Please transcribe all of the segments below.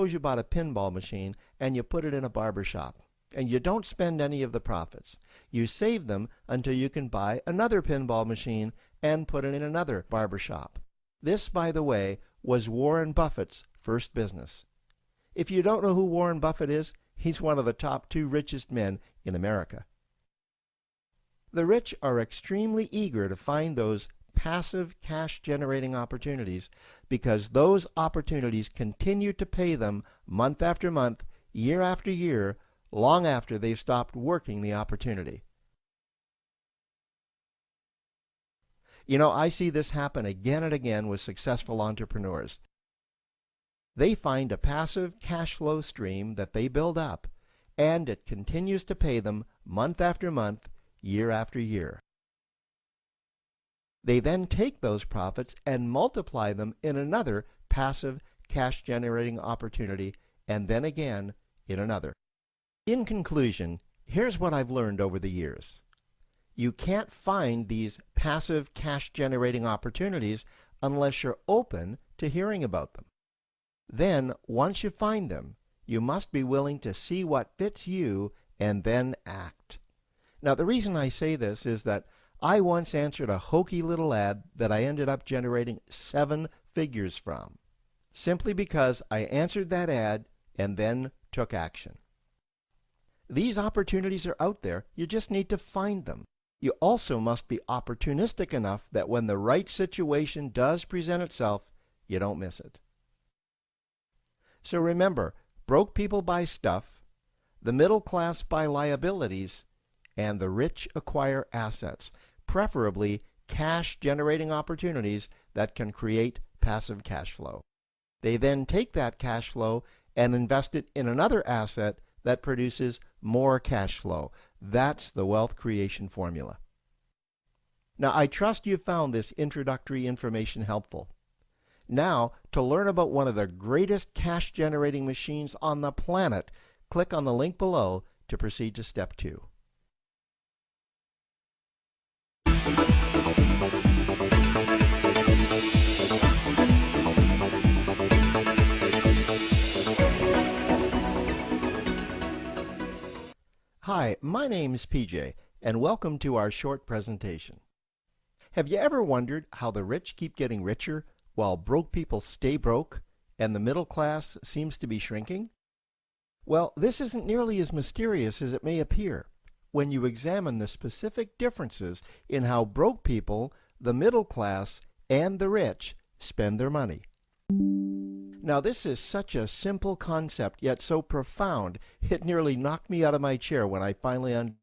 Suppose you bought a pinball machine and you put it in a barber shop, and you don't spend any of the profits. You save them until you can buy another pinball machine and put it in another barber shop. This, by the way, was Warren Buffett's first business. If you don't know who Warren Buffett is, he's one of the top 2 richest men in America. The rich are extremely eager to find those passive cash-generating opportunities because those opportunities continue to pay them month after month, year after year, long after they've stopped working the opportunity. You know, I see this happen again and again with successful entrepreneurs. They find a passive cash flow stream that they build up, and it continues to pay them month after month, year after year. They then take those profits and multiply them in another passive cash generating opportunity, and then again in another. In conclusion, here's what I've learned over the years. You can't find these passive cash generating opportunities unless you're open to hearing about them. Then, once you find them, you must be willing to see what fits you and then act. Now, the reason I say this is that I once answered a hokey little ad that I ended up generating 7 figures from, simply because I answered that ad and then took action. These opportunities are out there, you just need to find them. You also must be opportunistic enough that when the right situation does present itself, you don't miss it. So remember, broke people buy stuff, the middle class buy liabilities, and the rich acquire assets, preferably cash-generating opportunities that can create passive cash flow. They then take that cash flow and invest it in another asset that produces more cash flow. That's the wealth creation formula. Now, I trust you found this introductory information helpful. Now, to learn about one of the greatest cash-generating machines on the planet, click on the link below to proceed to step 2. Hi, my name's PJ, and welcome to our short presentation. Have you ever wondered how the rich keep getting richer while broke people stay broke and the middle class seems to be shrinking? Well, this isn't nearly as mysterious as it may appear when you examine the specific differences in how broke people, the middle class, and the rich spend their money. Now, this is such a simple concept, yet so profound, it nearly knocked me out of my chair when I finally understood.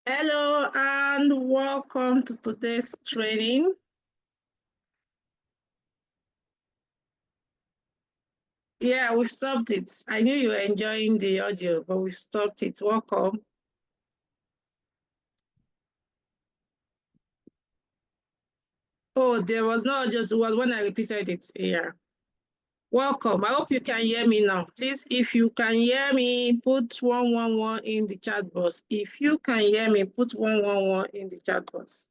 Hello and welcome to today's training. Yeah, we've stopped it. I knew you were enjoying the audio, but we've stopped it. Welcome. Oh, there was no audio. It was when I repeated it. Yeah. Welcome. I hope you can hear me now. Please, if you can hear me, put 111 in the chat box. If you can hear me, put 111 in the chat box.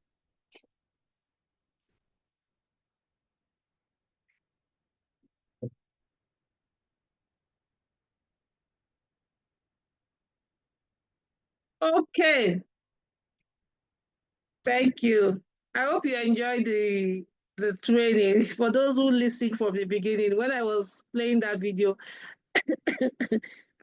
Okay. Thank you. I hope you enjoyed the training. For those who listened from the beginning, when I was playing that video,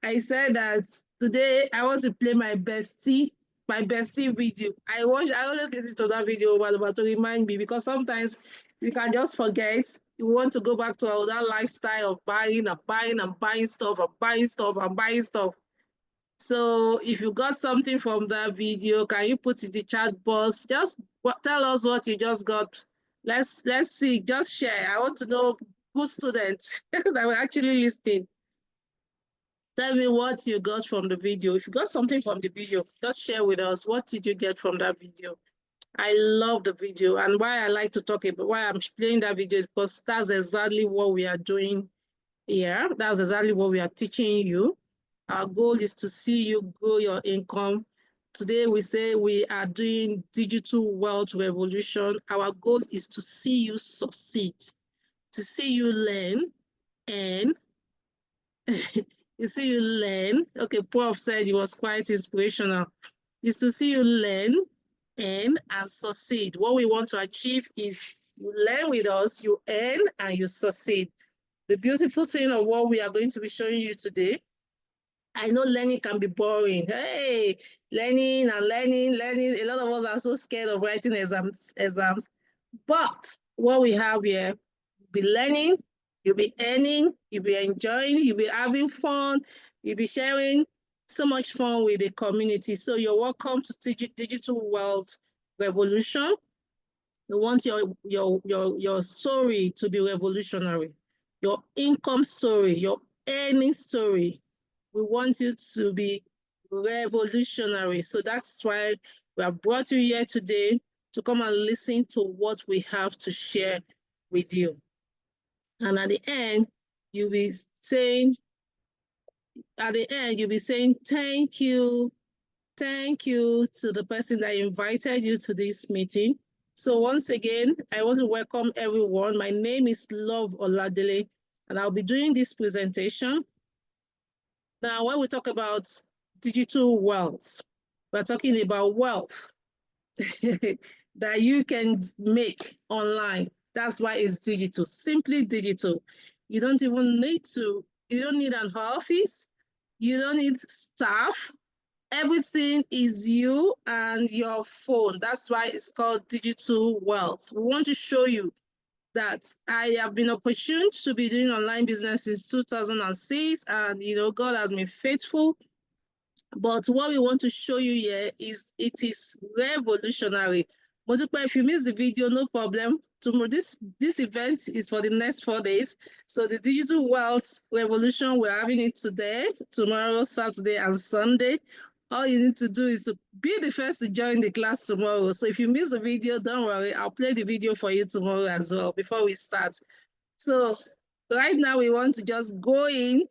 I said that today I want to play my bestie video. I always listen to that video but to remind me, because sometimes you can just forget. You want to go back to that lifestyle of buying and buying and buying stuff and buying stuff and buying stuff. So if you got something from that video, can you put in the chat box? Just tell us what you just got. Let's see. Just share. I want to know who students that were actually listening. Tell me what you got from the video. If you got something from the video, just share with us. What did you get from that video? I love the video, and why I like to talk about why I'm playing that video is because that's exactly what we are doing here. That's exactly what we are teaching you. Our goal is to see you grow your income. Today, we say we are doing digital wealth revolution. Our goal is to see you succeed, to see you learn, and you see you learn. Okay, Prof said it was quite inspirational. Is to see you learn and succeed. What we want to achieve is you learn with us, you earn, and you succeed. The beautiful thing of what we are going to be showing you today, I know learning can be boring. Hey, learning and learning, learning. A lot of us are so scared of writing exams. But what we have here, you'll be learning, you'll be earning, you'll be enjoying, you'll be having fun, you'll be sharing so much fun with the community. So you're welcome to Digital Wealth Revolution. We want your story to be revolutionary, your income story, your earning story. We want you to be revolutionary. So that's why we have brought you here today to come and listen to what we have to share with you. And at the end, you'll be saying, thank you. Thank you to the person that invited you to this meeting. So once again, I want to welcome everyone. My name is Love Oladele, and I'll be doing this presentation. Now, when we talk about digital wealth, we're talking about wealth that you can make online. That's why it's digital, simply digital. You don't even need you don't need an office. You don't need staff. Everything is you and your phone. That's why it's called digital wealth. We want to show you that I have been opportune to be doing online business since 2006, and God has been faithful. But what we want to show you here is it is revolutionary. Modupe, if you miss the video, no problem. Tomorrow, this event is for the next 4 days. So the digital wealth revolution, we're having it today, tomorrow, Saturday, and Sunday. All you need to do is to be the first to join the class tomorrow. So if you miss the video, don't worry. I'll play the video for you tomorrow as well before we start. So right now, we want to just go in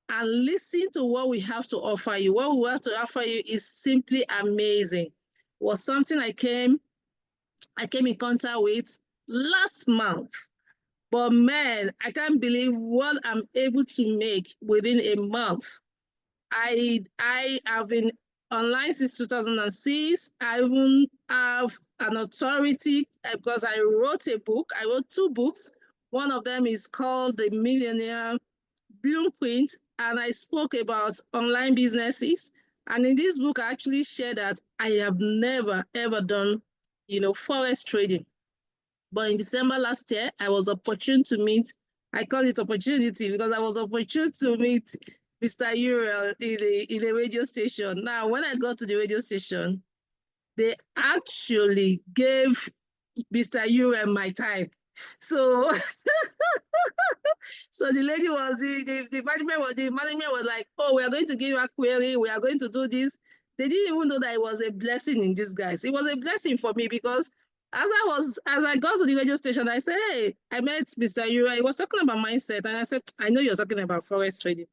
and listen to what we have to offer you. What we have to offer you is simply amazing. It was something I came in contact with last month. But man, I can't believe what I'm able to make within a month. I have been online since 2006. I even have an authority because I wrote a book. I wrote 2 books. One of them is called The Millionaire Blueprint, and I spoke about online businesses. And in this book, I actually shared that I have never, ever done, forex trading. But in December last year, I was opportune to meet, I call it opportunity because I was opportune to meet Mr. Uriel in a radio station. Now, when I got to the radio station, they actually gave Mr. Urem my time. So so the lady was the management was like, oh, we are going to give you a query, we are going to do this. They didn't even know that it was a blessing in disguise. It was a blessing for me because as I got to the radio station, I said, hey, I met Mr. Ura. He was talking about mindset. And I said, I know you're talking about forex trading.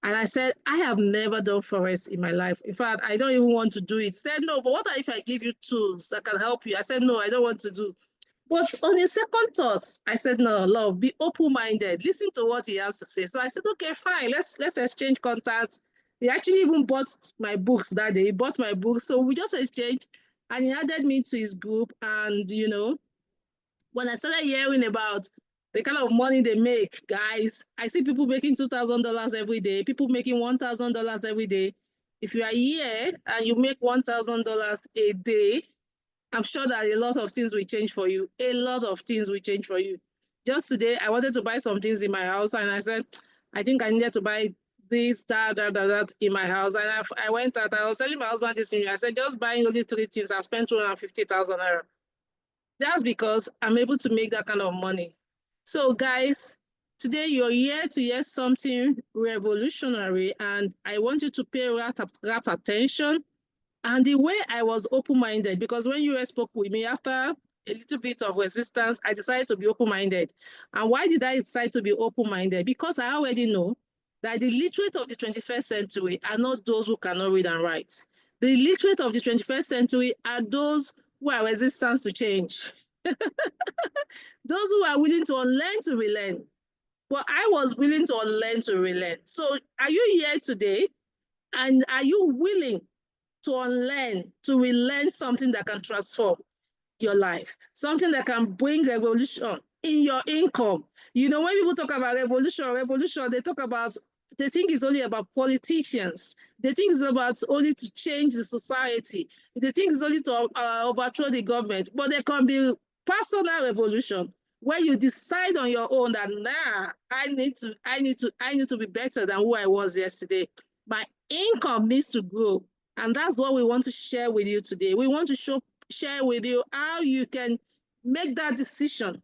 And I said, I have never done forex in my life. In fact, I don't even want to do it. He said, no, but what if I give you tools that can help you? I said, no, I don't want to do. But on a second thought, I said, no, love, be open-minded. Listen to what he has to say. So I said, okay, fine, let's exchange contacts. He actually even bought my books that day. He bought my books. So we just exchanged and he added me to his group. And, you know, when I started hearing about the kind of money they make, guys, I see people making $2,000 every day, people making $1,000 every day. If you are here and you make $1,000 a day, I'm sure that a lot of things will change for you. A lot of things will change for you. Just today, I wanted to buy some things in my house, and I said, I think I needed to buy this, that in my house. And I went out, I was telling my husband this thing. I said, just buying only 3 things, I've spent 250,000 naira. That's because I'm able to make that kind of money. So, guys, today you're here to hear something revolutionary, and I want you to pay rapt attention. And the way I was open-minded, because when you spoke with me after a little bit of resistance, I decided to be open-minded. And why did I decide to be open-minded? Because I already know that the literate of the 21st century are not those who cannot read and write. The literate of the 21st century are those who are resistant to change. Those who are willing to unlearn to relearn. But I was willing to unlearn to relearn. So are you here today? And are you willing to unlearn, to relearn something that can transform your life, something that can bring revolution in your income? You know, when people talk about revolution, they talk about, they think it's only about politicians. They think it's about only to change the society. They think it's only to overthrow the government. But there can be personal revolution where you decide on your own that, nah, I need to be better than who I was yesterday. My income needs to grow. And that's what we want to share with you today. We want to share with you how you can make that decision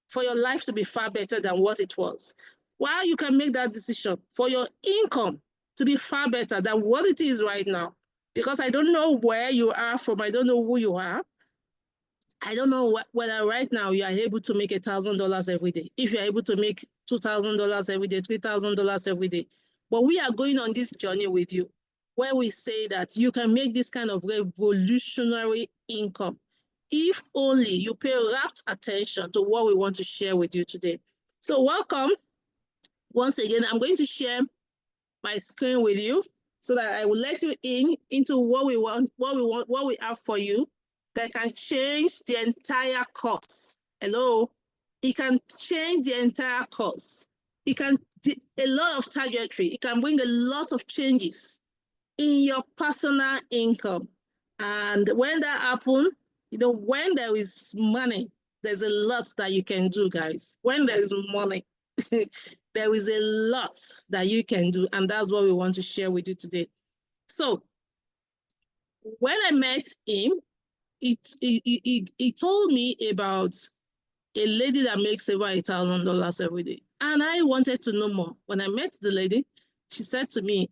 for your life to be far better than what it was. Why you can make that decision for your income to be far better than what it is right now. Because I don't know where you are from. I don't know who you are. I don't know whether right now you are able to make $1,000 every day. If you're able to make $2,000 every day, $3,000 every day. But we are going on this journey with you where we say that you can make this kind of revolutionary income if only you pay rapt attention to what we want to share with you today. So welcome. Once again, I'm going to share my screen with you so that I will let you into what we have for you that can change the entire course. Hello? It can change the entire course. It can a lot of trajectory. It can bring a lot of changes in your personal income. And when that happens, you know, when there is money, there's a lot that you can do, guys. When there is money, there is a lot that you can do. And that's what we want to share with you today. So when I met him, he told me about a lady that makes about $1,000 every day. And I wanted to know more. When I met the lady, she said to me,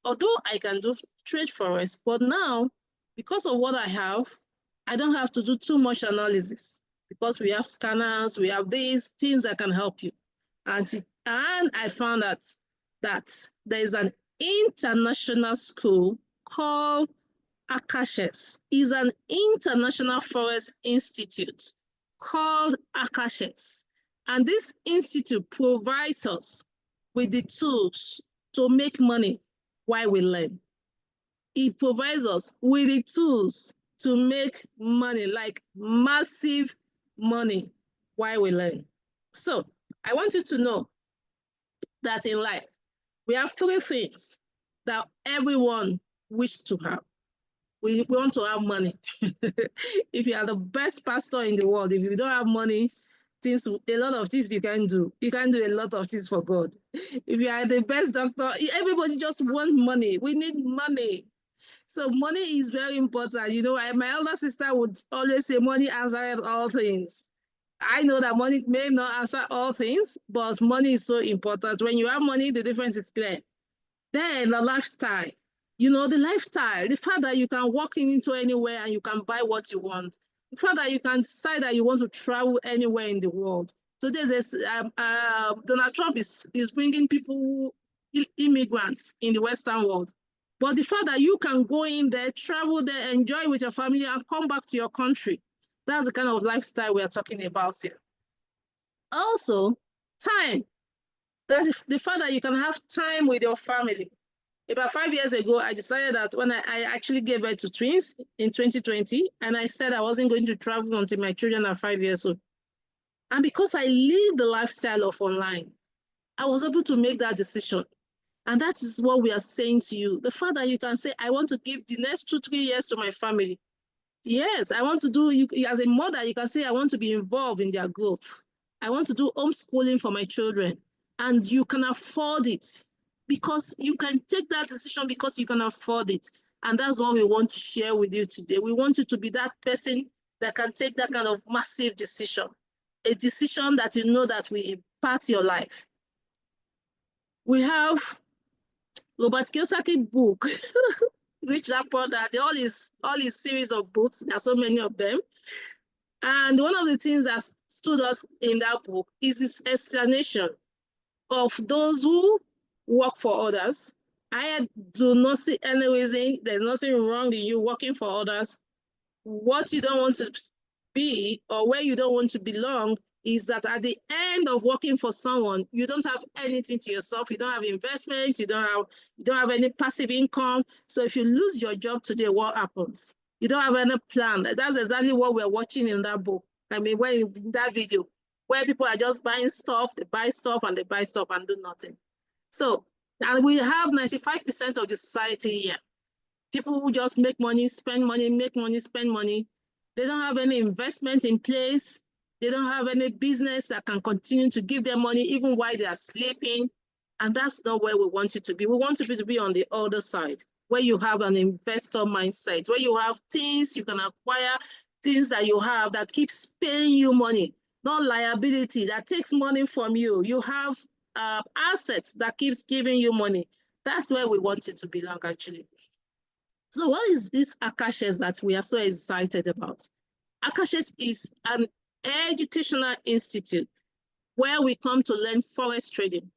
although I can do trade forex, but now, because of what I have, I don't have to do too much analysis because we have scanners, we have these things that can help you. And I found out that there is an international school called Akashx. Is an international forest institute called Akashx. And this institute provides us with the tools to make money while we learn. It provides us with the tools to make money, like massive money while we learn. So I want you to know that in life, we have 3 things that everyone wishes to have. We want to have money. If you are the best pastor in the world, if you don't have money, a lot of things you can do. You can do a lot of things for God. If you are the best doctor, everybody just wants money. We need money. So money is very important. My elder sister would always say money answers all things. I know that money may not answer all things, but money is so important. When you have money, the difference is clear. Then the lifestyle. The lifestyle, the fact that you can walk into anywhere and you can buy what you want. The fact that you can decide that you want to travel anywhere in the world. So Donald Trump is bringing people, immigrants in the Western world. But the fact that you can go in there, travel there, enjoy with your family, and come back to your country, that's the kind of lifestyle we are talking about here. Also, time. That's the fact that you can have time with your family. About 5 years ago, I decided that when I actually gave birth to twins in 2020, and I said I wasn't going to travel until my children are 5 years old. And because I live the lifestyle of online, I was able to make that decision. And that is what we are saying to you. The fact that you can say, I want to give the next 2-3 years to my family. Yes, I want to do, as a mother, you can say, I want to be involved in their growth. I want to do homeschooling for my children. And you can afford it because you can take that decision because you can afford it. And that's what we want to share with you today. We want you to be that person that can take that kind of massive decision, a decision that you know that will impact your life. We have Robert Kiyosaki book, Rich Dad Poor Dad, all his series of books. There are so many of them. And one of the things that stood out in that book is his explanation of those who work for others. I do not see any reason, there's nothing wrong in you working for others. What you don't want to be or where you don't want to belong is that at the end of working for someone, you don't have anything to yourself. You don't have investment. You don't have any passive income. So if you lose your job today, what happens? You don't have any plan. That's exactly what we're watching in that book. I mean, when in that video, where people are just buying stuff, they buy stuff and they buy stuff and do nothing. So, and we have 95% of the society here. People who just make money, spend money, make money, spend money. They don't have any investment in place. They don't have any business that can continue to give them money even while they are sleeping. And that's not where we want you to be. We want you to be on the other side, where you have an investor mindset, where you have things you can acquire, things that you have that keeps paying you money, not liability that takes money from you. You have assets that keeps giving you money. That's where we want you to belong, actually. So what is this Akashx that we are so excited about? Akashx is an educational institute where we come to learn forex trading.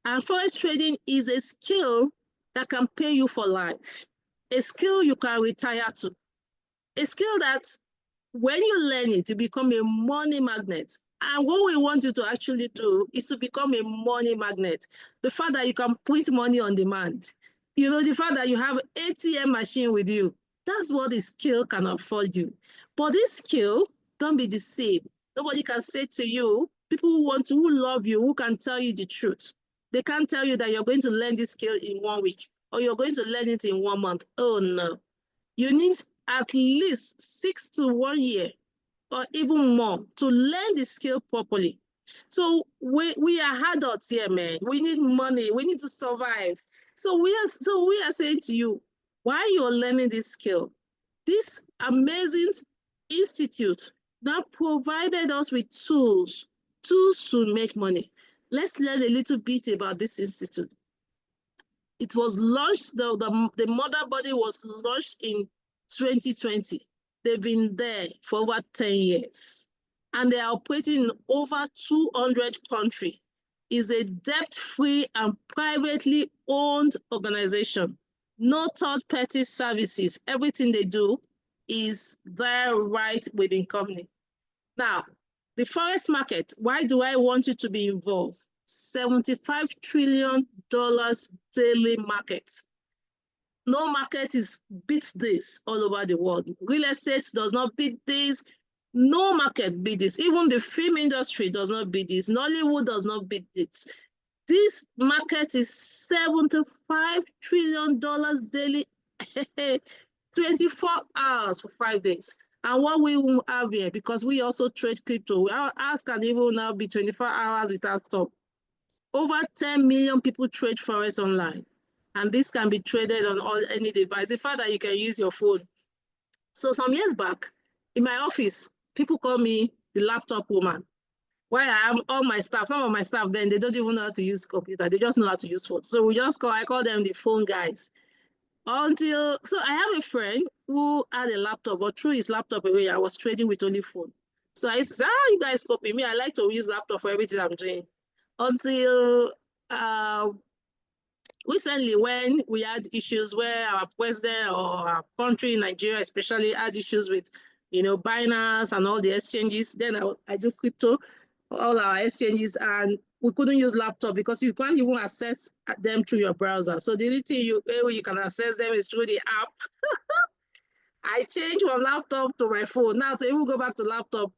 And forex trading is a skill that can pay you for life, a skill you can retire to, a skill that when you learn it, you become a money magnet. And what we want you to actually do is to become a money magnet. The fact that you can print money on demand, the fact that you have ATM machine with you, that's what the skill can afford you. But this skill, don't be deceived. Nobody can say to you, people who love you, who can tell you the truth. They can't tell you that you're going to learn this skill in 1 week or you're going to learn it in 1 month. Oh no. You need at least 6 to 1 year or even more to learn the skill properly. So we are adults here, man. We need money. We need to survive. So we are saying to you, while you're learning this skill, this amazing institute that provided us with tools to make money. Let's learn a little bit about this institute. It was launched, the mother body was launched in 2020. They've been there for over 10 years. And they are operating in over 200 countries. It's a debt-free and privately owned organization. No third-party services. Everything they do is there right within company. Now, the forex market, why do I want you to be involved? $75 trillion daily market. No market beats this all over the world. Real estate does not beat this. No market beats this. Even the film industry does not beat this. Nollywood does not beat this. This market is $75 trillion daily, 24 hours for 5 days. And what we will have here, because we also trade crypto, ours can even now be 24 hours without stop. Over 10 million people trade forex online. and this can be traded on any device. In fact, that you can use your phone. So some years back, in my office, people call me the laptop woman. Why I am all my staff, some of my staff, then they don't even know how to use computer. They just know how to use phone. So I call them the phone guys. So I have a friend who had a laptop, but threw his laptop away. I was trading with only phone. So I said, you guys copy me. I like to use laptop for everything I'm doing. Until recently, when we had issues where our president or our country, Nigeria especially, had issues with, Binance and all the exchanges, then I do crypto, all our exchanges, and we couldn't use laptop because you can't even access them through your browser. So the only thing you can access them is through the app. I changed from laptop to my phone. Now to even go back to laptop,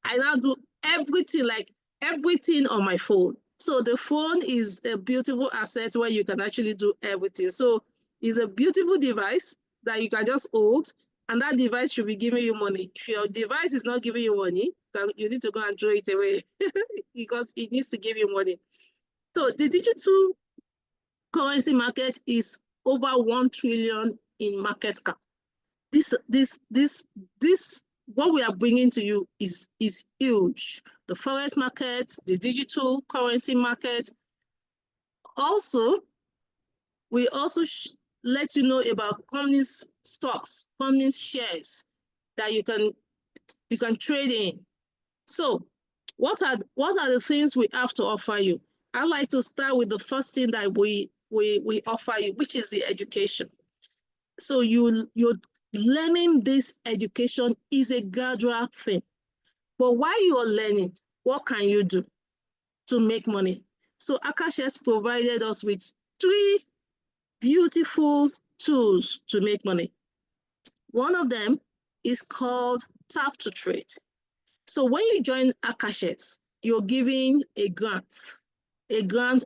I now do everything on my phone. So the phone is a beautiful asset where you can actually do everything. So it's a beautiful device that you can just hold, and that device should be giving you money. If your device is not giving you money, you need to go and throw it away because it needs to give you money. So the digital currency market is over 1 trillion in market cap. This what we are bringing to you is huge. The forex market, the digital currency market. Also, we also let you know about companies' stocks, companies' shares that you can trade in. So, what are the things we have to offer you? I like to start with the first thing that we offer you, which is the education. So you're learning this education is a gradual thing. But while you are learning, what can you do to make money? So Akashx has provided us with 3 beautiful tools to make money. One of them is called Tap to Trade. So when you join Akashx, you're giving a grant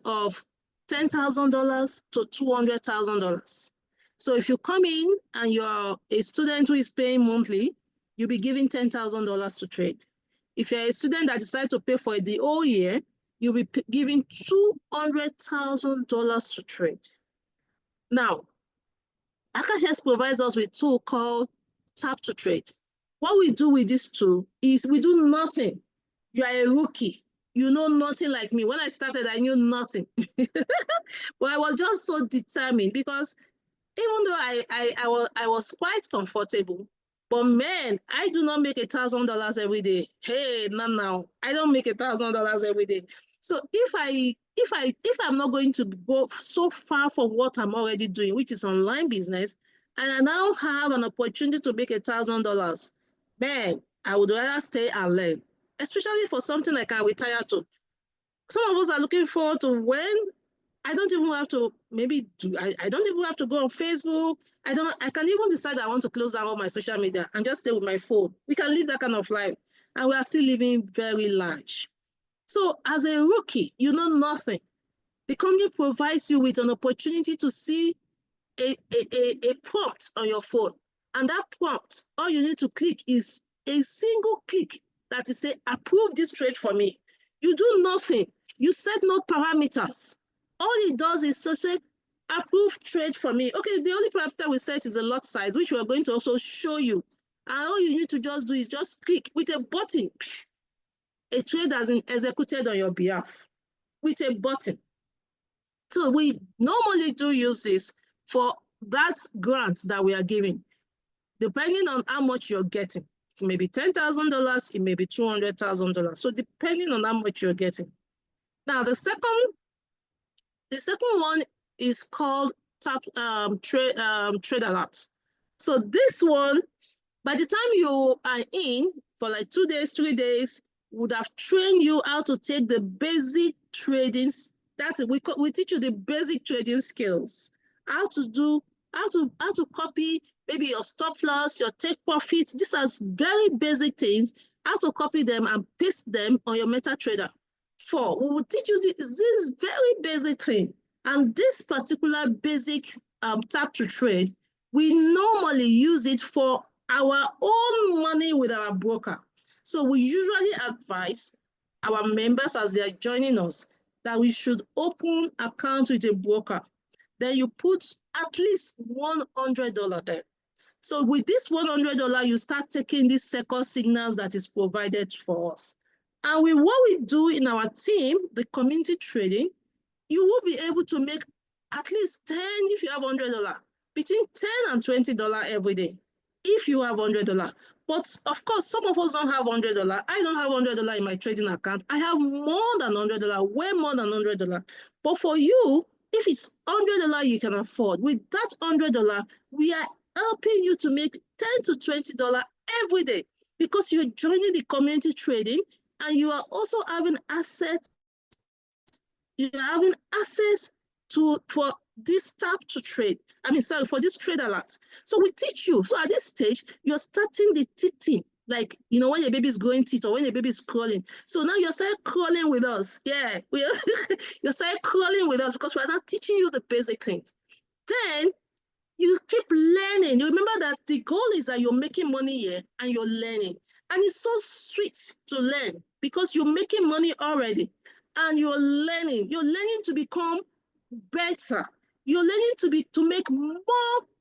of $10,000 to $200,000. So if you come in and you're a student who is paying monthly, you'll be giving $10,000 to trade. If you're a student that decides to pay for the whole year, you'll be giving $200,000 to trade. Now, Akashx provides us with a tool called Tap to Trade. What we do with this tool is we do nothing. You are a rookie. You know nothing like me. When I started, I knew nothing. But I was just so determined because even though I was quite comfortable, but man, I do not make $1,000 every day. Hey, now, I don't make $1,000 every day. So if I'm not going to go so far from what I'm already doing, which is online business, and I now have an opportunity to make $1,000, man, I would rather stay and learn, especially for something like I retire to. Some of us are looking forward to when I don't even have to I don't even have to go on Facebook. I can even decide I want to close down all my social media and just stay with my phone. We can live that kind of life, and we are still living very large. So as a rookie, you know nothing. The company provides you with an opportunity to see a prompt on your phone. And that prompt, all you need to click is a single click that is say, approve this trade for me. You do nothing. You set no parameters. All it does is to say, approve trade for me. Okay, the only parameter we set is the lot size, which we are going to also show you. And all you need to just do is just click with a button. A trade has been executed on your behalf with a button. So we normally do use this for that grant that we are giving, depending on how much you're getting. It may be $10,000, it may be $200,000. So depending on how much you're getting. Now the second one is called Trade Alert. So this one, by the time you are in for like 2 days, 3 days, would have trained you how to take the basic trading. We teach you the basic trading skills. How to copy maybe your stop loss, your take profit. These are very basic things. How to copy them and paste them on your MetaTrader 4. We will teach you this very basic thing. And this particular basic tap to trade, we normally use it for our own money with our broker. So we usually advise our members as they are joining us that we should open account with a broker. then you put at least $100 there. So with this $100, you start taking these second signals that is provided for us. And with what we do in our team, the community trading, you will be able to make at least 10 if you have $100, between 10 and $20 every day if you have $100. But of course, some of us don't have $100. I don't have $100 in my trading account. I have more than $100, way more than $100. But for you, if it's $100 you can afford, with that $100, we are helping you to make 10 to $20 every day because you're joining the community trading and you are also having access. You're having access to for this tap to trade. For this trade alert. So we teach you. So at this stage, you're starting the teaching, like when your baby is growing teeth or when your baby is crawling. So now you're starting crawling with us. Yeah, you're starting crawling with us because we're not teaching you the basic things. Then you keep learning. You remember that the goal is that you're making money here and you're learning. And it's so sweet to learn because you're making money already and you're learning. You're learning to become better. You're learning to make more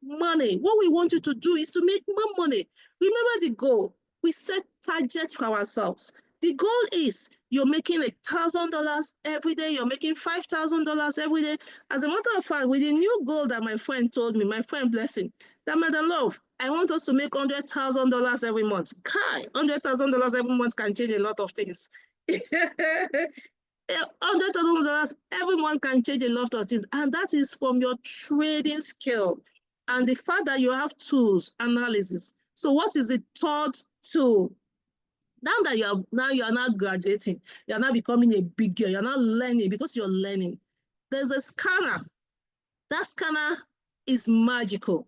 money. What we want you to do is to make more money. Remember the goal. We set targets for ourselves. The goal is you're making $1,000 every day. You're making $5,000 every day. As a matter of fact, with the new goal that my friend told me, my friend Blessing, that Madam Love, I want us to make $100,000 every month. Kai, $100,000 every month can change a lot of things. $100,000 every month can change a lot of things, and that is from your trading skill and the fact that you have tools, analysis. So what is the third tool? Now that you are now graduating, you're now becoming a big girl, you're now learning because you're learning. There's a scanner. That scanner is magical.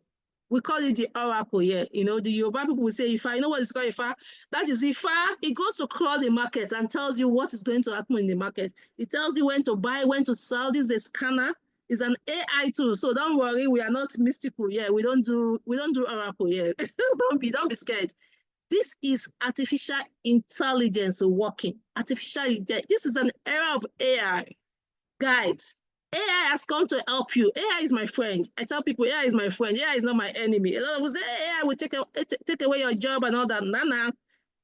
We call it the oracle here. The Yoruba people will say Ifa. You know what it's called Ifa? That is Ifa. It goes to crawl the market and tells you what is going to happen in the market. It tells you when to buy, when to sell. This is a scanner. It's an AI tool. So don't worry, we are not mystical here. We don't do oracle here. don't be scared. This is artificial intelligence working. This is an era of AI. Guides. AI has come to help you. AI is my friend. I tell people AI is my friend. AI is not my enemy. A lot of people say AI will take away your job and all that. Nah.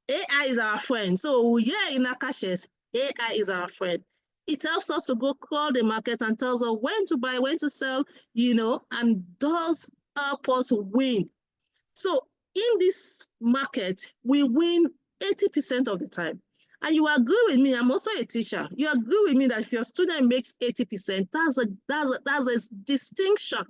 AI is our friend. So yeah, in Akashx, AI is our friend. It helps us to go crawl the market and tells us when to buy, when to sell, and does help us win. So in this market, we win 80% of the time. And you agree with me, I'm also a teacher. You agree with me that if your student makes 80%, that's a distinction.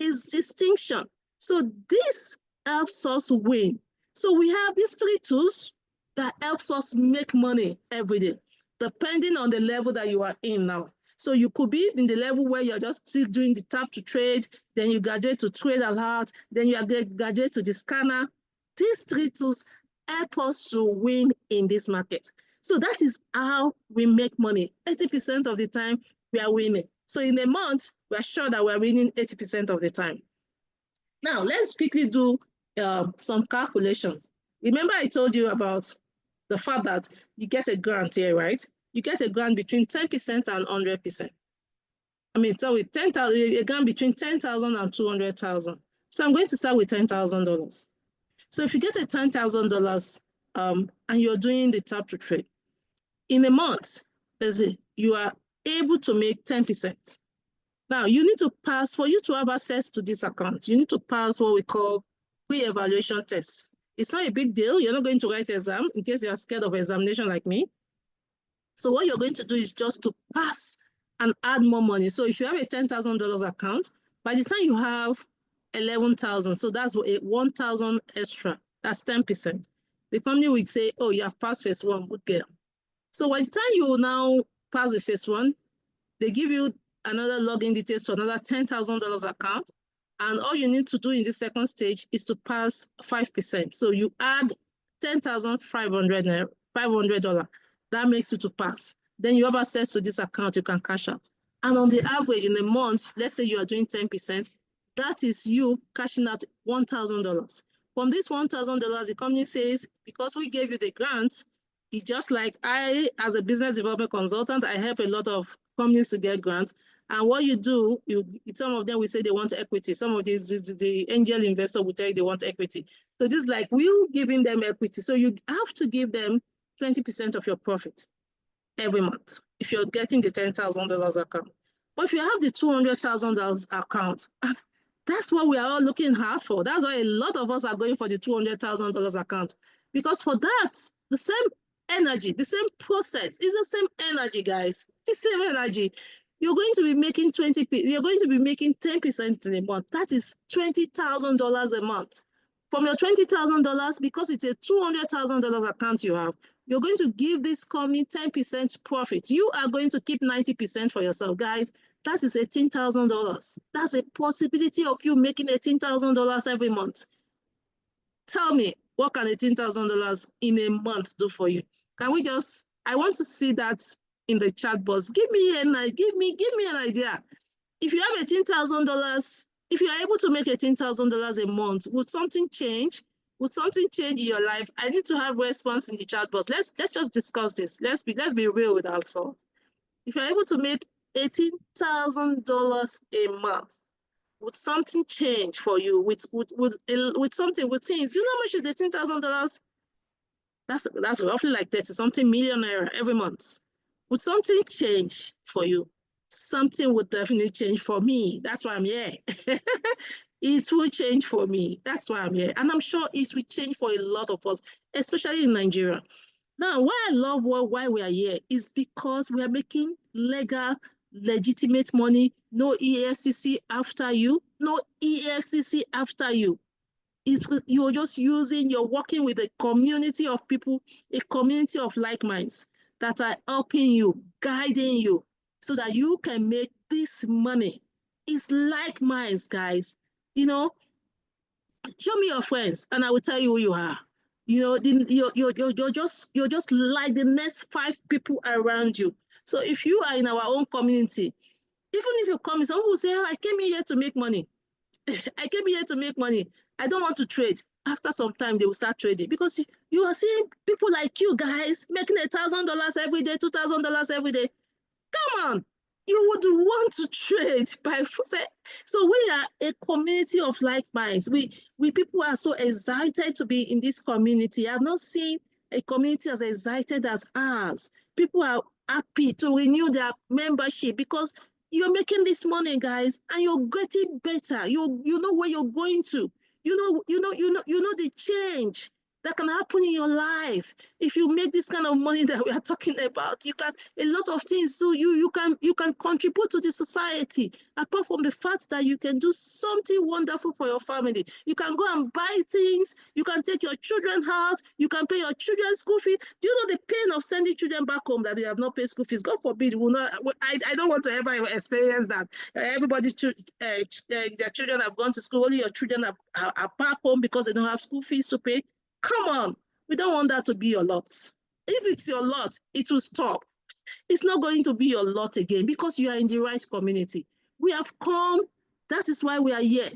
It's distinction. So this helps us win. So we have these three tools that helps us make money every day, depending on the level that you are in now. So you could be in the level where you're just still doing the tap to trade, then you graduate to trade alert, then you graduate to the scanner. These three tools help us to win in this market. So that is how we make money. 80% of the time we are winning. So in a month, we are sure that we're winning 80% of the time. Now, let's quickly do some calculation. Remember I told you about the fact that you get a grant here, right? You get a grant between 10% and 100%. So with 10,000, a grant between 10,000 and 200,000. So I'm going to start with $10,000. So if you get a $10,000 and you're doing the tap to trade, in a month, you are able to make 10%. Now, you need to pass, for you to have access to this account, you need to pass what we call pre-evaluation test. It's not a big deal. You're not going to write exam in case you're scared of examination like me. So what you're going to do is just to pass and add more money. So if you have a $10,000 account, by the time you have 11,000, so that's 1,000 extra. That's 10%. The company will say, oh, you have passed phase one, good girl. So by the time you will now pass the phase one, they give you another login details to another $10,000 account. And all you need to do in this second stage is to pass 5%. So you add $10,500. That makes you to pass. Then you have access to this account, you can cash out. And on the average in a month, let's say you are doing 10%, that is you cashing out $1,000. From this $1,000, the company says, because we gave you the grant, it's just like I, as a business development consultant, I help a lot of companies to get grants. And what you do, some of them will say they want equity. Some of these, the angel investor will tell you they want equity. So this is like we're giving them equity. So you have to give them 20% of your profit every month if you're getting the $10,000 account. But if you have the $200,000 account, that's what we are all looking hard for. That's why a lot of us are going for the $200,000 account. Because for that, the same energy, the same process is the same energy, guys. The same energy. You're going to be making 20%, you're going to be making 10% in a month. That is $20,000 a month. From your $20,000, because it's a $200,000 account you have, you're going to give this company 10% profit. You are going to keep 90% for yourself, guys. That is $18,000. That's a possibility of you making $18,000 every month. Tell me, what can $18,000 in a month do for you? Can we just, I want to see that in the chat box. Give me an idea. If you have $18,000, if you are able to make $18,000 a month, would something change? Would something change in your life? I need to have response in the chat box. Let's just discuss this. Let's be real with ourselves. If you're able to make $18,000 a month, would something change for you with something, with things? You know how much is $18,000? That's roughly like 30-something million naira every month. Would something change for you? Something would definitely change for me. That's why I'm here. It will change for me. That's why I'm here. And I'm sure it will change for a lot of us, especially in Nigeria. Now, why I love why we are here is because we are making legal, legitimate money. No EFCC after you. No EFCC after you. You're just you're working with a community of people, a community of like minds that are helping you, guiding you, so that you can make this money. It's like minds, guys. You know, show me your friends, and I will tell you who you are. You know, you're just like the next 5 people around you. So if you are in our own community, even if you come, some will say, oh, I came here to make money. I came here to make money. I don't want to trade. After some time, they will start trading because you are seeing people like you guys making $1,000 every day, $2,000 every day. Come on, you would want to trade by. So we are a community of like minds. We people are so excited to be in this community. I've not seen a community as excited as ours. People are happy to renew their membership because you're making this money, guys, and you're getting better. You know where you're going to. You know the change that can happen in your life if you make this kind of money that we are talking about. You can a lot of things. So you can contribute to the society apart from the fact that you can do something wonderful for your family. You can go and buy things. You can take your children out. You can pay your children's school fees. Do you know the pain of sending children back home that they have not paid school fees? God forbid. I don't want to ever experience that. Their children have gone to school. Only your children are back home because they don't have school fees to pay. Come on, we don't want that to be your lot. If it's your lot, it will stop. It's not going to be your lot again because you are in the right community. We have come, that is why we are here,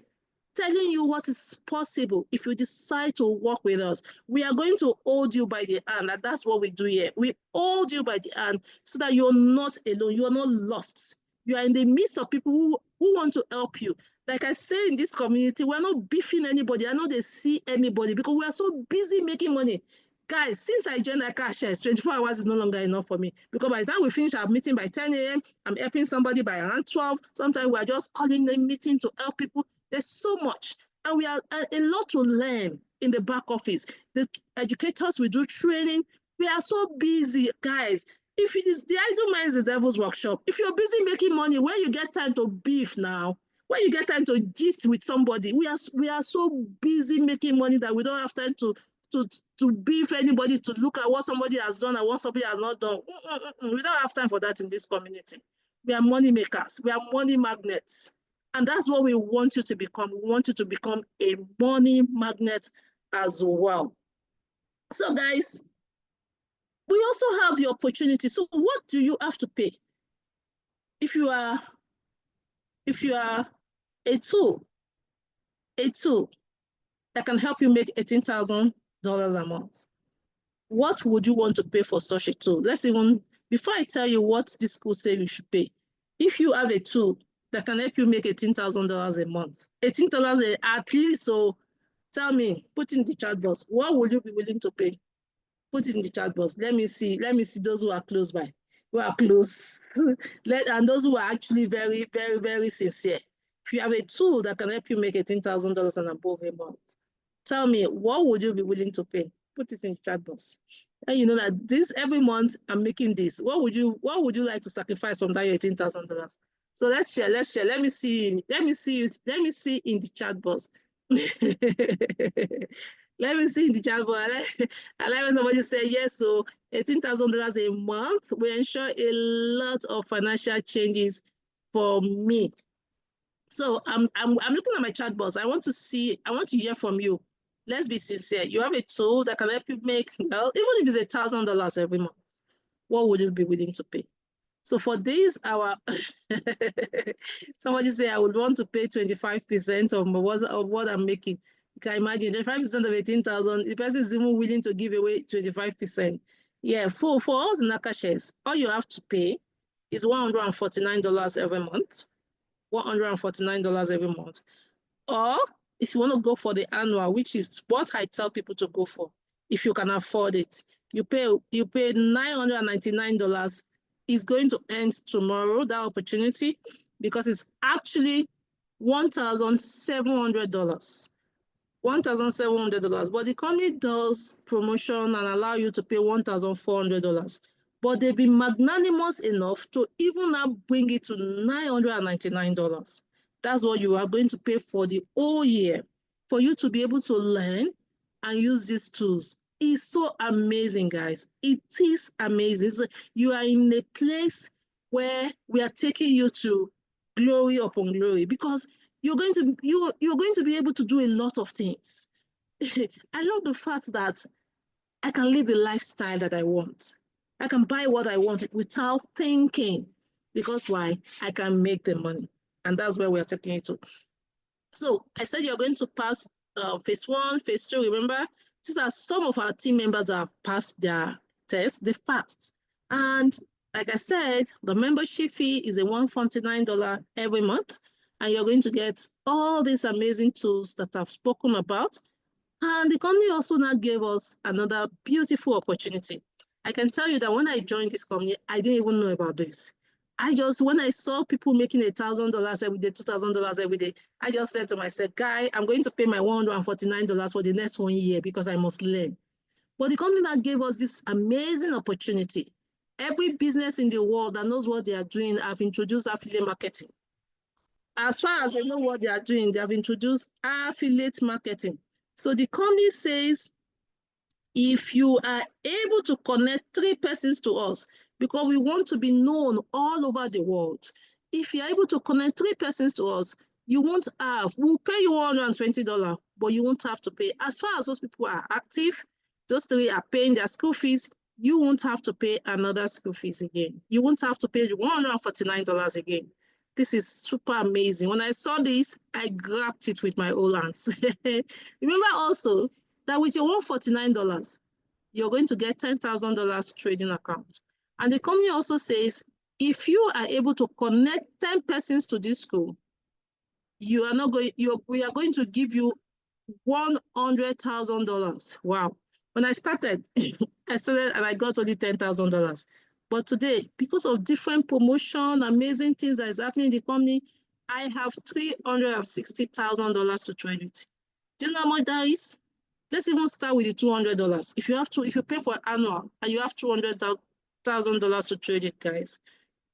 telling you what is possible if you decide to work with us. We are going to hold you by the hand, and that's what we do here. We hold you by the hand so that you're not alone, you are not lost. You are in the midst of people who want to help you. Like I say in this community, we're not beefing anybody. I know they see anybody because we are so busy making money. Guys, since I joined Akashx, 24 hours is no longer enough for me because by the time we finish our meeting by 10 a.m., I'm helping somebody by around 12. Sometimes we're just calling the meeting to help people. There's so much. And we are a lot to learn in the back office. The educators, we do training. We are so busy, guys. If it is the idle minds, the devil's workshop. If you're busy making money, where you get time to beef now? When you get time to gist with somebody, we are so busy making money that we don't have time to beef anybody, to look at what somebody has done and what somebody has not done. We don't have time for that in this community. We are money makers. We are money magnets. And that's what we want you to become. We want you to become a money magnet as well. So guys, we also have the opportunity. So what do you have to pay? If you are a tool that can help you make $18,000 a month, what would you want to pay for such a tool? Let's even, before I tell you what this school say you should pay, if you have a tool that can help you make $18,000 a month, $18 at least, so tell me, put in the chat box, what would you be willing to pay? Put it in the chat box. Let me see those who are close by, who are close, and those who are actually very, very, very sincere. If you have a tool that can help you make $18,000 and above a month, tell me, what would you be willing to pay? Put it in the chat box. And you know that this every month I'm making this. What would you like to sacrifice from that $18,000? So let's share. Let me see. Let me see in the chat box. Let me see in the chat box. I like when somebody say yes. So $18,000 a month will ensure a lot of financial changes for me. So I'm looking at my chat box. I want to hear from you. Let's be sincere. You have a tool that can help you make, well, even if it's $1,000 every month, what would you be willing to pay? So for this, somebody say I would want to pay 25% of what I'm making. You can imagine 25% of 18,000. The person is even willing to give away 25%. Yeah, for us in Akashx, all you have to pay is $149 every month. $149 every month. Or if you want to go for the annual, which is what I tell people to go for, if you can afford it, you pay $999. It's going to end tomorrow, that opportunity, because it's actually $1,700. $1,700, but the company does promotion and allow you to pay $1,400. But they've been magnanimous enough to even now bring it to $999. That's what you are going to pay for the whole year for you to be able to learn and use these tools. It's so amazing, guys. It is amazing. You are in a place where we are taking you to glory upon glory, because you're going to be able to do a lot of things. I love the fact that I can live the lifestyle that I want. I can buy what I want without thinking, because why? I can make the money. And that's where we're taking it to. So I said you're going to pass phase 1, phase 2. Remember, these are some of our team members that have passed their test. They've passed. And like I said, the membership fee is a $149 every month. And you're going to get all these amazing tools that I've spoken about. And the company also now gave us another beautiful opportunity. I can tell you that when I joined this company, I didn't even know about this. When I saw people making $1,000 every day, $2,000 every day, I just said to myself, guy, I'm going to pay my $149 for the next 1 year because I must learn. But the company now gave us this amazing opportunity. Every business in the world that knows what they are doing have introduced affiliate marketing. As far as they know what they are doing, they have introduced affiliate marketing. So the company says, if you are able to connect 3 persons to us, because we want to be known all over the world, if you're able to connect 3 persons to us, we'll pay you $120, but you won't have to pay. As far as those people are active, those 3 are paying their school fees, you won't have to pay another school fees again. You won't have to pay $149 again. This is super amazing. When I saw this, I grabbed it with my whole hands. Remember also that with your $149, you're going to get $10,000 trading account. And the company also says, if you are able to connect 10 persons to this school, we are going to give you $100,000. Wow. When I started, and I got only $10,000. But today, because of different promotion, amazing things that is happening in the company, I have $360,000 to trade with. Do you know how much that is? Let's even start with the $200. If you pay for annual and you have $200,000 to trade it, guys,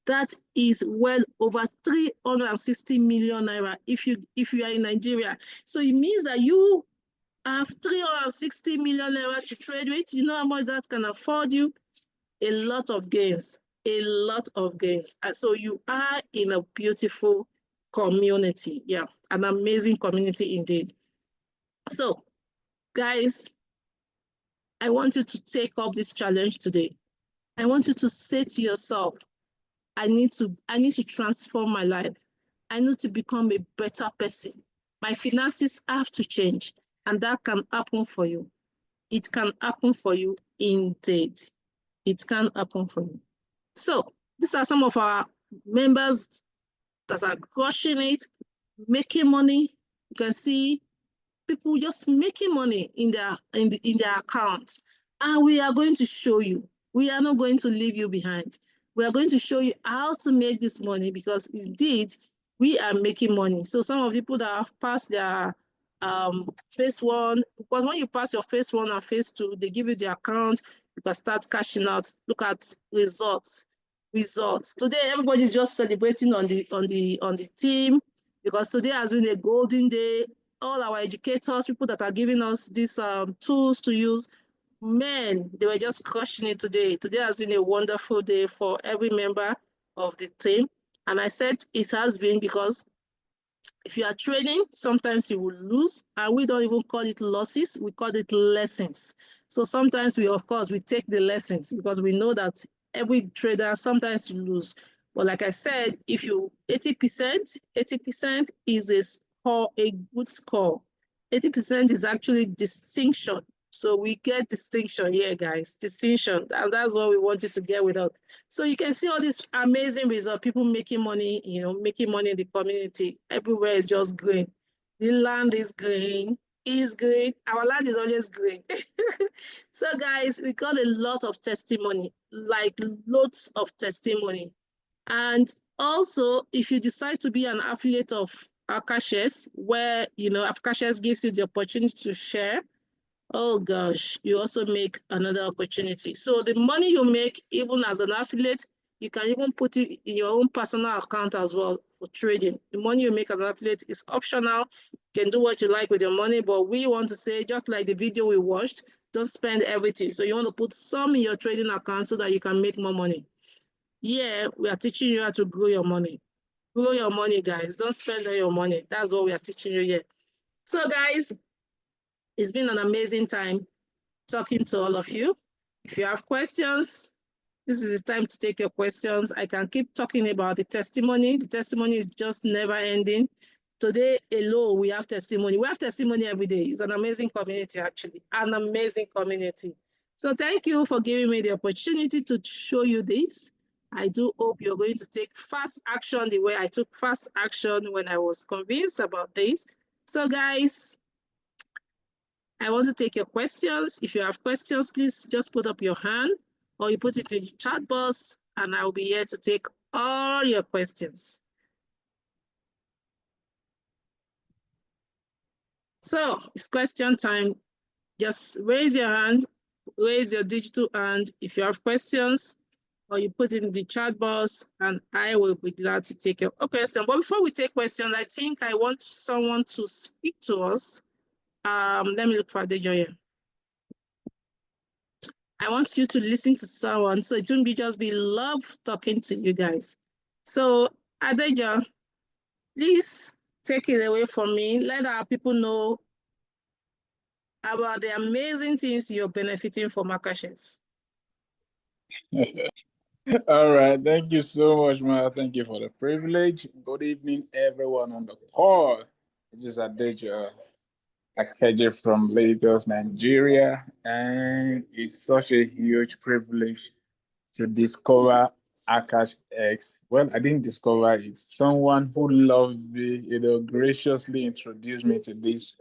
that is well over 360 million naira if you are in Nigeria. So it means that you have 360 million naira to trade with. You know how much that can afford you? A lot of gains, a lot of gains. And so you are in a beautiful community. Yeah, an amazing community indeed. So, guys, I want you to take up this challenge today. I want you to say to yourself, I need to transform my life. I need to become a better person. My finances have to change, and that can happen for you. It can happen for you indeed. It can happen for you. So these are some of our members that are crushing it, making money. You can see people just making money in their account. And we are going to show you. We are not going to leave you behind. We are going to show you how to make this money, because indeed we are making money. So some of the people that have passed their phase one, because when you pass your phase one and phase two, they give you the account, you can start cashing out. Look at results. Today everybody's just celebrating on the team, because today has been a golden day. All our educators, people that are giving us these tools to use, men, they were just crushing it today. Today has been a wonderful day for every member of the team. And I said it has been because if you are trading, sometimes you will lose, and we don't even call it losses, we call it lessons. So sometimes of course, we take the lessons, because we know that every trader, sometimes you lose. But like I said, if you 80% is a score, a good score. 80% is actually distinction. So we get distinction here, guys, distinction. And that's what we want you to get with us. So you can see all these amazing results, people making money, making money in the community. Everywhere is just green. The land is green, Our land is always green. So guys, we got a lot of testimony, like loads of testimony. And also, if you decide to be an affiliate of Akashx, where, Akashx gives you the opportunity to share, oh gosh, you also make another opportunity. So the money you make, even as an affiliate, you can even put it in your own personal account as well for trading. The money you make as an affiliate is optional. You can do what you like with your money, but we want to say, just like the video we watched, don't spend everything. So you want to put some in your trading account so that you can make more money. Yeah, we are teaching you how to grow your money. Grow your money, guys. Don't spend all your money. That's what we are teaching you here. So guys, it's been an amazing time talking to all of you. If you have questions, this is the time to take your questions. I can keep talking about the testimony. The testimony is just never ending. Today alone, we have testimony. We have testimony every day. It's an amazing community, actually, an amazing community. So thank you for giving me the opportunity to show you this. I do hope you're going to take fast action the way I took fast action when I was convinced about this. So guys, I want to take your questions. If you have questions, please just put up your hand or you put it in the chat box and I'll be here to take all your questions. So it's question time. Just raise your hand, raise your digital hand if you have questions, or you put it in the chat box and I will be glad to take your question. But before we take questions, I think I want someone to speak to us. Let me look for the joy. I want you to listen to someone, so it won't just be love talking to you guys. So Adeja, please take it away from me. Let our people know about the amazing things you're benefiting from Akashx. All right. Thank you so much, Ma. Thank you for the privilege. Good evening, everyone on the call. This is Adeja Akashx from Lagos, Nigeria. And it's such a huge privilege to discover Akashx. Well, I didn't discover it. Someone who loved me, graciously introduced me to this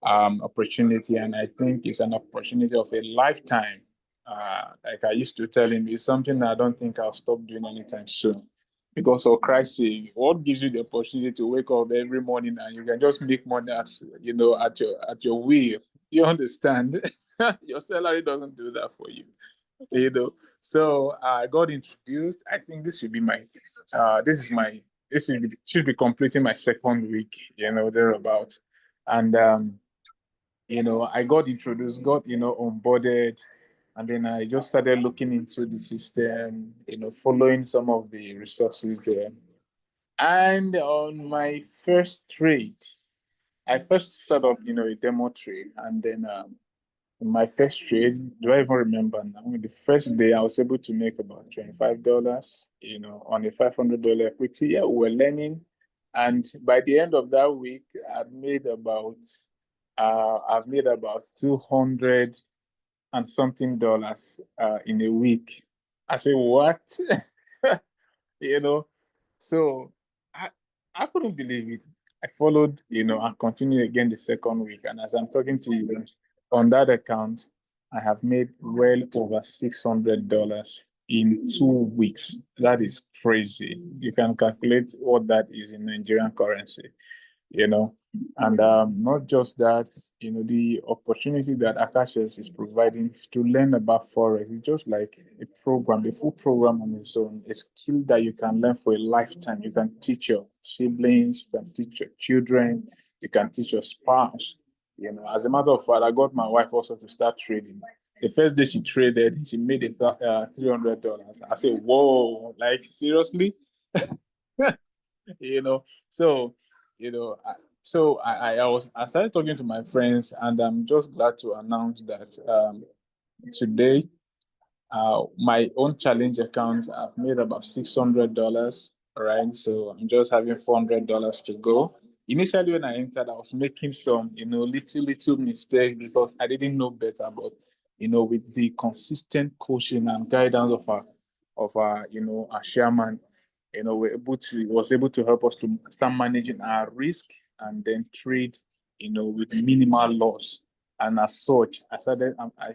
opportunity. And I think it's an opportunity of a lifetime. Like I used to tell him, it's something I don't think I'll stop doing anytime soon. Because for Christ's sake, what gives you the opportunity to wake up every morning and you can just make money at your will? You understand? Your salary doesn't do that for you. So I got introduced. I think this should be my should be completing my second week, thereabout. And I got introduced, got onboarded, and then I just started looking into the system, following some of the resources there. And on my first trade, I first set up, a demo trade, and then in my first trade, do I even remember now? The first day I was able to make about $25, on a $500 equity. Yeah, we were learning. And by the end of that week, I've made about 200 and something dollars in a week. I said, what? you know, So I couldn't believe it. I followed, and continued again the second week. And as I'm talking to you, on that account, I have made well over $600 in 2 weeks. That is crazy. You can calculate what that is in Nigerian currency, you know. And not just that, the opportunity that Akashx is providing to learn about Forex is just like a program, a full program on its own, a skill that you can learn for a lifetime. You can teach your siblings, you can teach your children, you can teach your spouse. As a matter of fact, I got my wife also to start trading. The first day she traded, she made $300. I said, whoa, like seriously? you know, so I started talking to my friends, and I'm just glad to announce that today my own challenge account, I've made about $600. Right, so I'm just having $400 to go. Initially, when I entered, I was making some little mistake because I didn't know better. But with the consistent coaching and guidance of our chairman, was able to help us to start managing our risk and then trade with minimal loss. And as such, I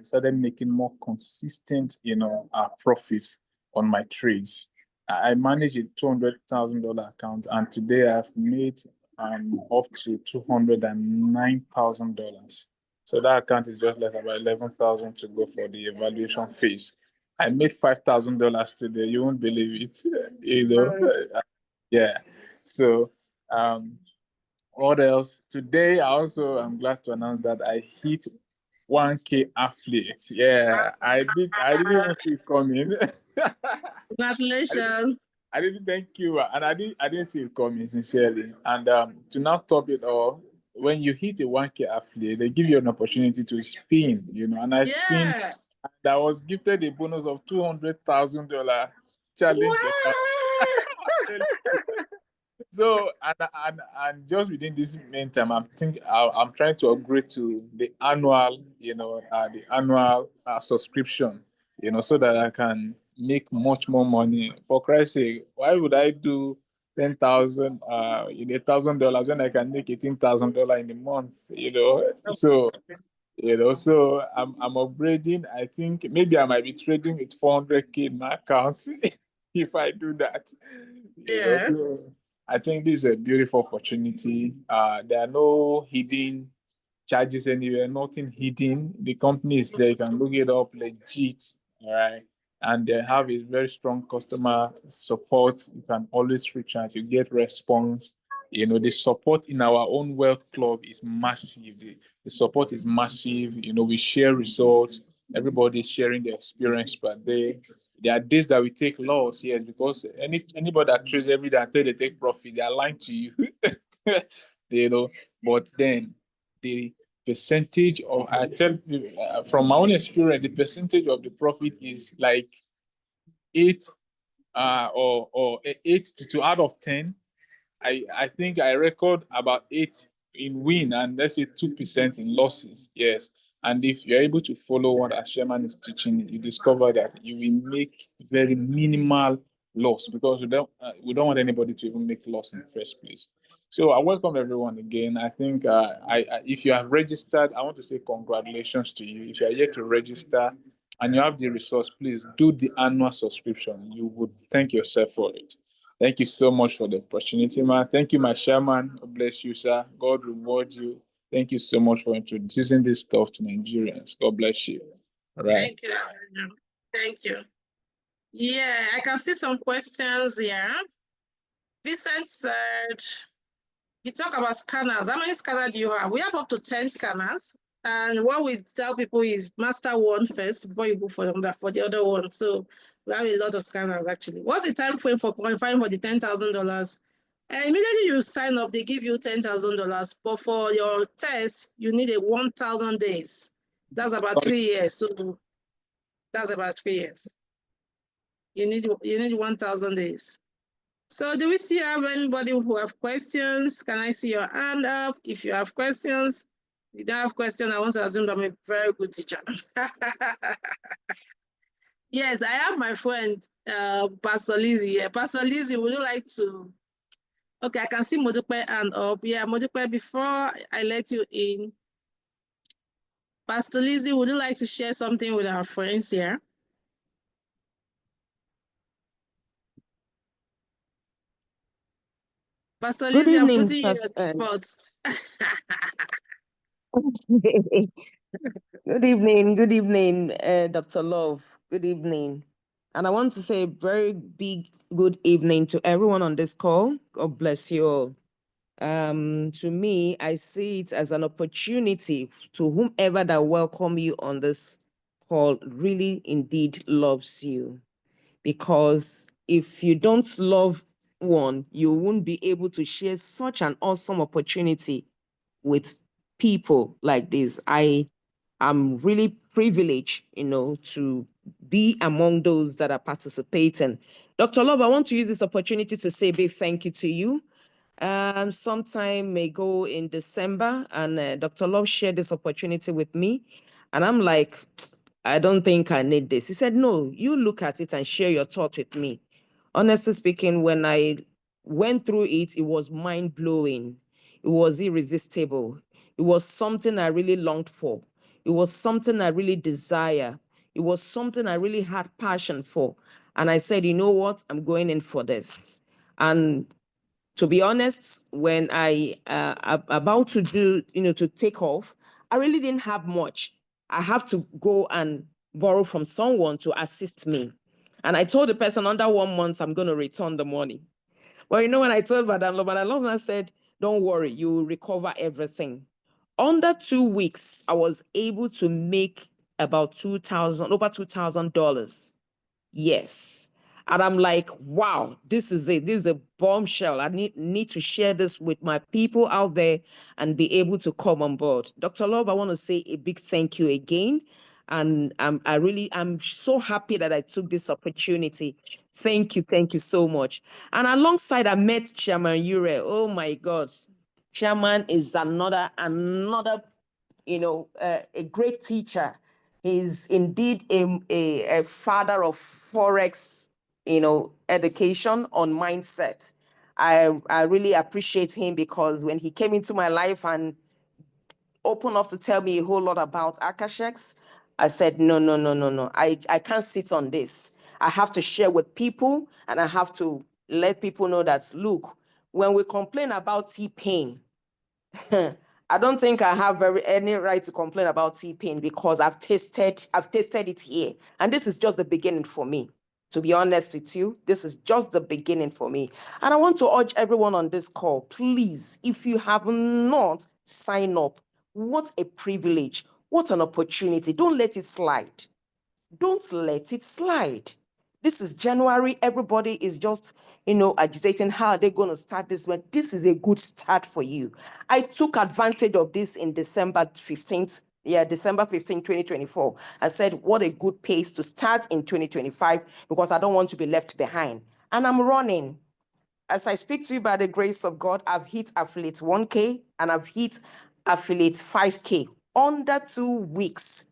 started making more consistent profits on my trades. I manage a $200,000 account, and today I've made up to $209,000. So that account is just left about 11,000 to go for the evaluation phase. I made $5,000 today. You won't believe it. Yeah. So, what else? Today, I'm glad to announce that I hit 1K affiliates. Yeah, I did. I didn't even see it coming. Congratulations. I didn't thank you, and I didn't see it coming sincerely. And to now top it all, when you hit a 1K affiliate, they give you an opportunity to spin. And I spin. Yeah. And I was gifted a bonus of $200,000 challenge account. So and just within this meantime, I'm trying to upgrade to the annual, subscription, so that I can make much more money. For Christ's sake, why would I do 10,000 in $1,000 when I can make $18,000 in a month? So I'm upgrading. I think maybe I might be trading with 400K in my account if I do that. Yeah. So I think this is a beautiful opportunity. There are no hidden charges anywhere, nothing hidden. The company is there, you can look it up legit, all right? And they have a very strong customer support. You can always reach out, you get response. The support in our own wealth club is massive. The support is massive. We share results. Everybody's sharing their experience per day. There are days that we take loss, yes, because anybody that trades every day until they take profit, they are lying to you. But then the percentage of, I tell you, from my own experience, the percentage of the profit is like 8 or 8 to 2 out of 10. I think I record about 8 in win and let's say 2% in losses. Yes. And if you're able to follow what our chairman is teaching, you discover that you will make very minimal loss because we don't want anybody to even make loss in the first place. So I welcome everyone again. I think if you have registered, I want to say congratulations to you. If you are yet to register and you have the resource, please do the annual subscription. You would thank yourself for it. Thank you so much for the opportunity, man. Thank you, my chairman. God bless you, sir. God reward you. Thank you so much for introducing this stuff to Nigerians. God bless you. All right. Thank you. Thank you. Yeah, I can see some questions here. Vincent said, you talk about scanners. How many scanners do you have? We have up to 10 scanners. And what we tell people is master one first before you go for the other one. So we have a lot of scanners actually. What's the time frame for qualifying for the $10,000? And immediately you sign up, they give you $10,000. But for your test, you need 1,000 days. That's about 3 years. So that's about 3 years. You need 1,000 days. So do we still have anybody who have questions? Can I see your hand up? If you have questions, if you don't have questions, I want to assume that I'm a very good teacher. Yes, I have my friend, Pastor Lizzie. Yeah, Pastor Lizzie, would you like to? Okay, I can see Modupe and up. Yeah, Modupe, before I let you in, Pastor Lizzie, would you like to share something with our friends here? Pastor Good Lizzie, I'm evening, putting you on the spot. Good evening, Dr. Love. Good evening. And I want to say a very big good evening to everyone on this call. God bless you all. To me, I see it as an opportunity to whomever that welcome you on this call really indeed loves you. Because if you don't love one, you won't be able to share such an awesome opportunity with people like this. I am really privileged, to be among those that are participating. Dr. Love, I want to use this opportunity to say a big thank you to you. Sometime ago in December, and Dr. Love shared this opportunity with me, and I'm like, I don't think I need this. He said, no, you look at it and share your thought with me. Honestly speaking, when I went through it, it was mind blowing. It was irresistible. It was something I really longed for. It was something I really desire. It was something I really had passion for. And I said, you know what? I'm going in for this. And to be honest, when I about to do, to take off, I really didn't have much. I have to go and borrow from someone to assist me. And I told the person under 1 month, I'm going to return the money. Well, when I told Madam Lobana said, don't worry, you will recover everything. Under 2 weeks, I was able to make about over $2,000. Yes. And I'm like, wow, this is it. This is a bombshell. I need to share this with my people out there and be able to come on board. Dr. Love, I want to say a big thank you again. And I'm so happy that I took this opportunity. Thank you so much. And alongside, I met Chairman Ure. Oh my God. Chairman is another a great teacher. He's indeed a father of Forex, education on mindset. I really appreciate him because when he came into my life and opened up to tell me a whole lot about Akashx, I said, no, no, no, no, no. I can't sit on this. I have to share with people and I have to let people know that, look, when we complain about T-pain, I don't think I have any right to complain about T-pain because I've tasted it here. And this is just the beginning for me. To be honest with you, this is just the beginning for me. And I want to urge everyone on this call, please, if you have not signed up, what a privilege, what an opportunity. Don't let it slide. Don't let it slide. This is January. Everybody is just, agitating how are they going to start this one. This is a good start for you. I took advantage of this in December 15th. Yeah, December 15, 2024. I said, what a good pace to start in 2025 because I don't want to be left behind. And I'm running. As I speak to you by the grace of God, I've hit affiliate 1K and I've hit affiliate 5K under 2 weeks.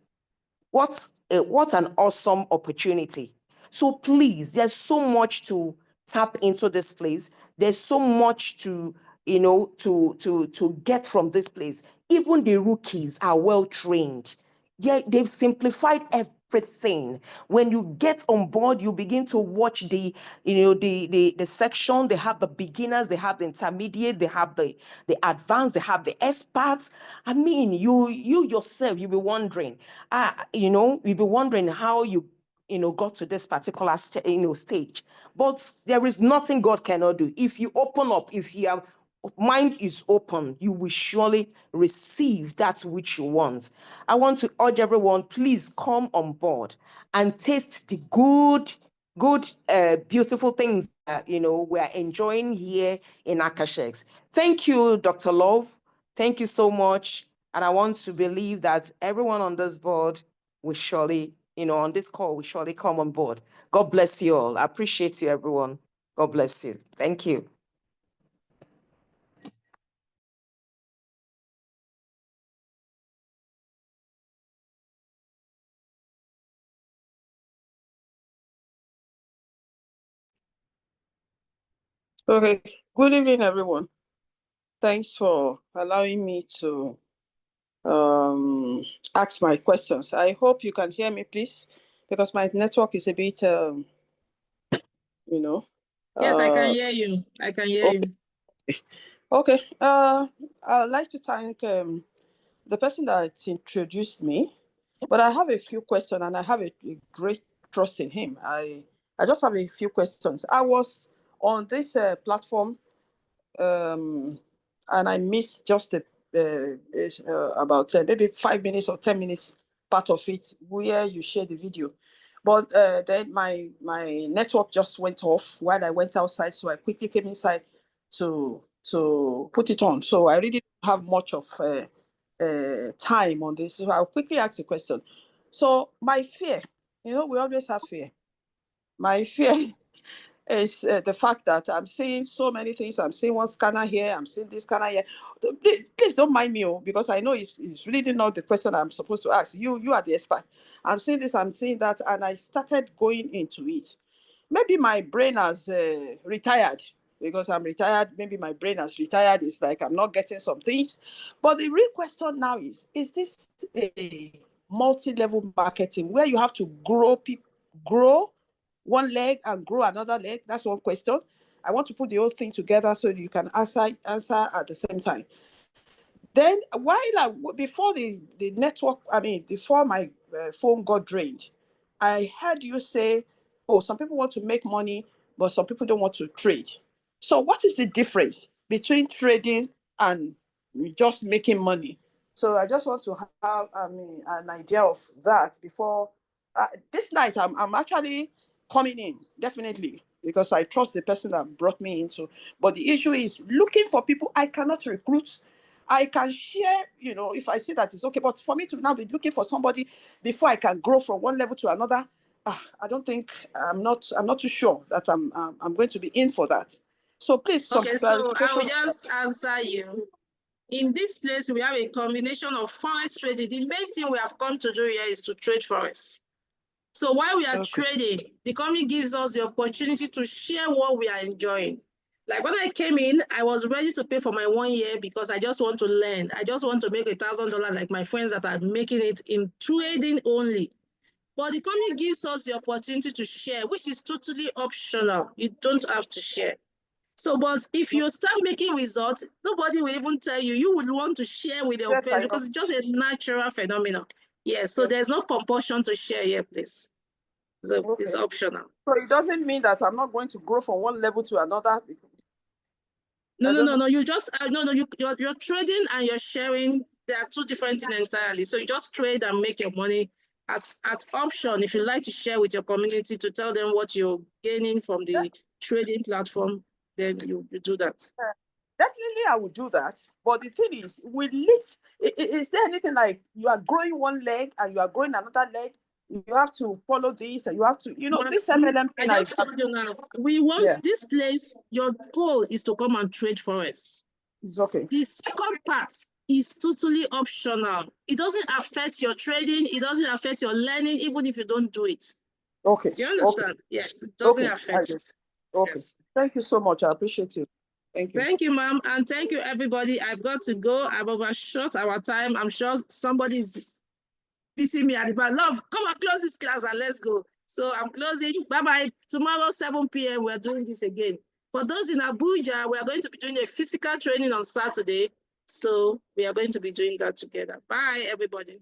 What an awesome opportunity. So please, there's so much to tap into this place. There's so much to to get from this place. Even the rookies are well trained. Yeah, they've simplified everything. When you get on board, you begin to watch the section. They have the beginners, they have the intermediate, they have the advanced, they have the experts. I mean, you yourself, you'll be wondering, you'll be wondering how you got to this particular stage. But there is nothing God cannot do. If you open up, if your mind is open, you will surely receive that which you want. I want to urge everyone, please come on board and taste the good, beautiful things we're enjoying here in Akashx. Thank you, Dr. Love. Thank you so much. And I want to believe that everyone on this board will surely, on this call, will surely come on board. God bless you all. I appreciate you, everyone. God bless you. Thank you. Okay, good evening, everyone. Thanks for allowing me to ask my questions. I hope you can hear me, please, because my network is a bit, you know. Yes, I can hear you. I can hear Okay. you. Okay. I'd like to thank the person that introduced me, but I have a few questions, and I have a great trust in him. I just have a few questions. I was on this platform, and I missed just about maybe 5 minutes or 10 minutes part of it where you share the video. But then my network just went off while I went outside, so I quickly came inside to put it on. So I really didn't have much of time on this. So I'll quickly ask the question. So my fear, we always have fear. My fear is the fact that I'm seeing so many things. I'm seeing one scanner here. I'm seeing this scanner here. Please don't mind me, because I know it's really not the question I'm supposed to ask. You are the expert. I'm seeing this, I'm seeing that, and I started going into it. Maybe my brain has retired because I'm retired. Maybe my brain has retired. It's like I'm not getting some things. But the real question now is this a multi-level marketing where you have to grow one leg and grow another leg? That's one question. I want to put the whole thing together so you can answer at the same time. Then before the network, before my phone got drained, I heard you say, oh, some people want to make money, but some people don't want to trade. So what is the difference between trading and just making money? So I just want to have an idea of that before this night. I'm actually coming in, definitely, because I trust the person that brought me in. So, but the issue is looking for people I cannot recruit. I can share, if I see that it's okay. But for me to now be looking for somebody before I can grow from one level to another, I don't think I'm not too sure that I'm going to be in for that. So please, some Okay, so I clarification. will just answer you. In this place, we have a combination of forex trading. The main thing we have come to do here is to trade forex. So while we are trading, the company gives us the opportunity to share what we are enjoying. Like when I came in, I was ready to pay for my 1 year because I just want to learn. I just want to make $1,000 like my friends that are making it in trading only. But the company gives us the opportunity to share, which is totally optional. You don't have to share. So, but if you start making results, nobody will even tell you. You would want to share with your friends because it's just a natural phenomenon. Yes, so there's no compulsion to share here, please. So it's optional. So it doesn't mean that I'm not going to grow from one level to another. No. You just you're trading and you're sharing. They are two different things entirely. So you just trade and make your money at option. If you like to share with your community to tell them what you're gaining from the trading platform, then you do that. Definitely, I would do that. But the thing is, is there anything like you are growing one leg and you are growing another leg? You have to follow this, and you have to, this MLM thing. I just told you now. We want this place. Your goal is to come and trade for us. It's okay. The second part is totally optional. It doesn't affect your trading. It doesn't affect your learning, even if you don't do it. Okay. Do you understand? Okay. Yes, it doesn't affect it. Okay. Yes. Thank you so much. I appreciate you. Thank you. Thank you, ma'am. And thank you, everybody. I've got to go. I've overshot our time. I'm sure somebody's beating me at the back. Love, come and close this class and let's go. So I'm closing. Bye-bye. Tomorrow, 7 p.m., we're doing this again. For those in Abuja, we are going to be doing a physical training on Saturday. So we are going to be doing that together. Bye, everybody.